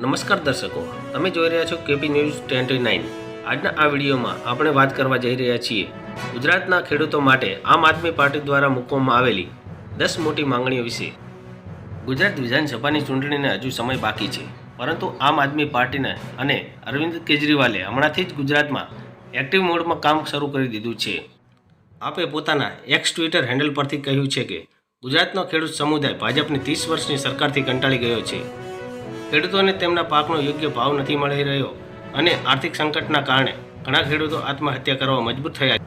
નમસ્કાર દર્શકો, તમે જોઈ રહ્યા છો કેપી ન્યૂઝ 29। આજના આ વિડીયોમાં આપણે વાત કરવા જઈ રહ્યા છીએ ગુજરાતના ખેડૂતો માટે આમ આદમી પાર્ટી દ્વારા મૂકવામાં આવેલી 10 મોટી માંગણીઓ વિશે। ગુજરાત વિધાનસભાની ચૂંટણીને હજુ સમય બાકી છે, પરંતુ આમ આદમી પાર્ટીને અને અરવિંદ કેજરીવાલે હમણાંથી જ ગુજરાતમાં એક્ટિવ મોડમાં કામ શરૂ કરી દીધું છે। આપે પોતાના એક્સ ટ્વિટર હેન્ડલ પરથી કહ્યું છે કે ગુજરાતનો ખેડૂત સમુદાય ભાજપની 30 વર્ષની સરકારથી કંટાળી ગયો છે। ખેડૂતોને તેમના પાકનો યોગ્ય ભાવ નથી મળી રહ્યો અને આર્થિક સંકટના કારણે ઘણા ખેડૂતો આત્મહત્યા કરવા મજબૂર થયા છે।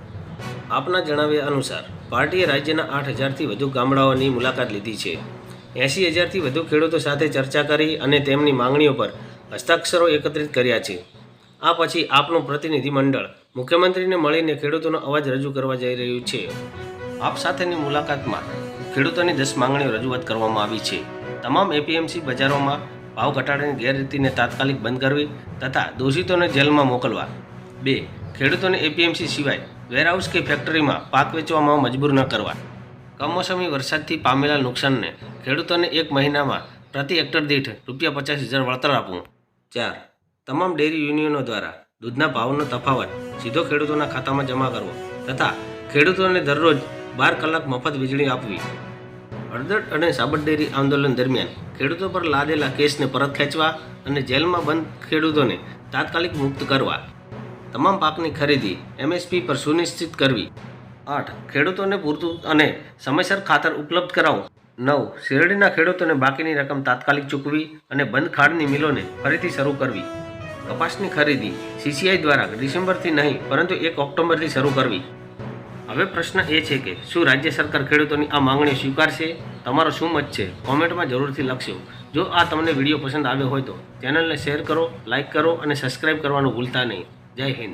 આપના જણાવ્યા અનુસાર પાર્ટીએ રાજ્યના 8,000થી વધુ ગામડાઓની મુલાકાત લીધી છે, 80,000થી વધુ ખેડૂતો સાથે ચર્ચા કરી અને તેમની માંગણીઓ પર હસ્તાક્ષરો એકત્રિત કર્યા છે। આ પછી આપનું પ્રતિનિધિ મંડળ મુખ્યમંત્રીને મળીને ખેડૂતોનો અવાજ રજૂ કરવા જઈ રહ્યું છે। આપ સાથેની મુલાકાતમાં ખેડૂતોની 10 માંગણીઓ રજૂઆત કરવામાં આવી છે। તમામ એપીએમસી બજારોમાં ભાવ ઘટાડાની ગેરરીતિને તાત્કાલિક બંધ કરવી તથા દોષિતોને જેલમાં મોકલવા। 2. ખેડૂતોને એપીએમસી સિવાય વેરહાઉસ કે ફેક્ટરીમાં પાક વેચવામાં મજબૂર ન કરવા। કમોસમી વરસાદથી પામેલા નુકસાનને ખેડૂતોને 1 મહિનામાં પ્રતિ હેક્ટર દીઠ ₹50,000 વળતર આપવું। 4. તમામ ડેરી યુનિયનો દ્વારા દૂધના ભાવનો તફાવત સીધો ખેડૂતોના ખાતામાં જમા કરવો તથા ખેડૂતોને દરરોજ 12 કલાક મફત વીજળી આપવી। હળદર અને સાબર ડેરી આંદોલન દરમિયાન ખેડૂતો પર લાદેલા કેસને પરત ખેંચવા અને જેલમાં બંધ ખેડૂતોને તાત્કાલિક મુક્ત કરવા। તમામ પાકની ખરીદી એમએસપી પર સુનિશ્ચિત કરવી। 8. ખેડૂતોને પૂરતું અને સમયસર ખાતર ઉપલબ્ધ કરાવવું। 9. શેરડીના ખેડૂતોને બાકીની રકમ તાત્કાલિક ચૂકવી અને બંધ ખાડની મિલોને ફરીથી શરૂ કરવી। કપાસની ખરીદી સીસીઆઈ દ્વારા ડિસેમ્બરથી નહીં પરંતુ 1 ઓક્ટોબરથી શરૂ કરવી। હવે પ્રશ્ન એ છે કે શું રાજ્ય સરકાર ખેડૂતોની આ માંગણીઓ સ્વીકારશે? તમારો શું મત છે? કોમેન્ટમાં જરૂરથી લખશો। જો આ તમને વિડીયો પસંદ આવ્યો હોય તો ચેનલને શેર કરો, લાઇક કરો અને સબસ્ક્રાઇબ કરવાનું ભૂલતા નહીં। જય હિન્દ।